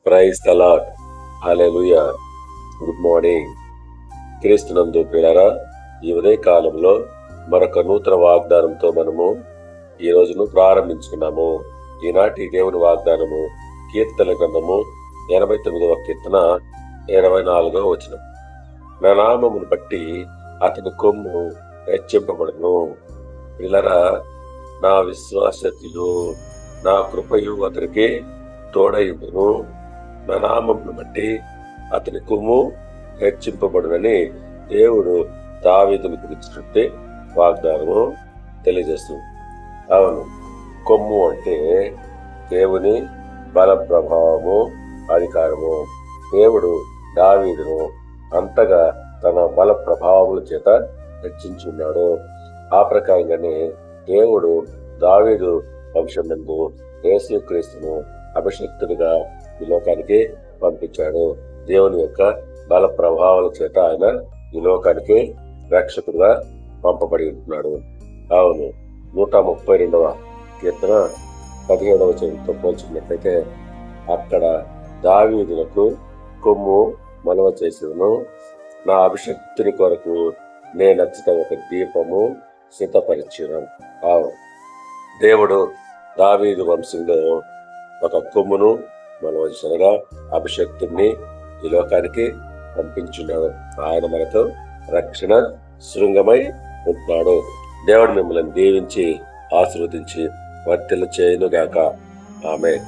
Praise the lord. Hallelujah. Good morning. క్రీస్తునందు ప్రియులారా, ఈ ఉదయ కాలంలో మరొక నూతన వాగ్దానంతో మనము ఈ రోజును ప్రారంభించుకున్నాము. ఈనాటి దేవుని వాగ్దానము కీర్తన గ్రంథము 89వ కీర్తన 24వ వచనం. నా నామమును బట్టి అతని కొమ్ము హెచ్చింపబడును. ప్రియులారా, నా విశ్వాసతయు నా కృపయు అతనికి తోడయుండును. నా నామమును బట్టి అతని కొమ్ము హెచ్చింపబడునని దేవుడు దావీదును గురించినట్టే వాగ్దానము తెలియజేస్తుంది. అవును, కొమ్ము అంటే దేవుని బల ప్రభావము, అధికారము. దేవుడు దావీదును అంతగా తన బల ప్రభావముల చేత హెచ్చించున్నాడు. ఆ ప్రకారంగానే దేవుడు దావీదు వంశంలో యేసుక్రీస్తును అభిషిక్తుడిగా ఈ లోకానికి పంపించాడు. దేవుని యొక్క బల ప్రభావాల చేత ఆయన ఈ లోకానికి రక్షకుడుగా పంపబడి ఉంటున్నాడు. అవును, 132వ కీర్తన 17వ వచనంతో పోల్చుకున్నట్లయితే అక్కడ దావీదులకు కొమ్ము మలువ చేసేదను, నా అభిషక్తుని కొరకు నేనచ్చట ఒక దీపము సిద్ధపరిచాను. అవును, దేవుడు దావీదు వంశంలో ఒక కొమ్మును మనవలసినగా అభిషక్తుడిని ఈ లోకానికి పంపించున్నాడు. ఆయన మనతో రక్షణ శృంగమై ఉంటున్నాడు. దేవుడు మిమ్మల్ని దీవించి ఆశీర్వదించి వర్తిల్ల చేయనుగాక. ఆమేన్.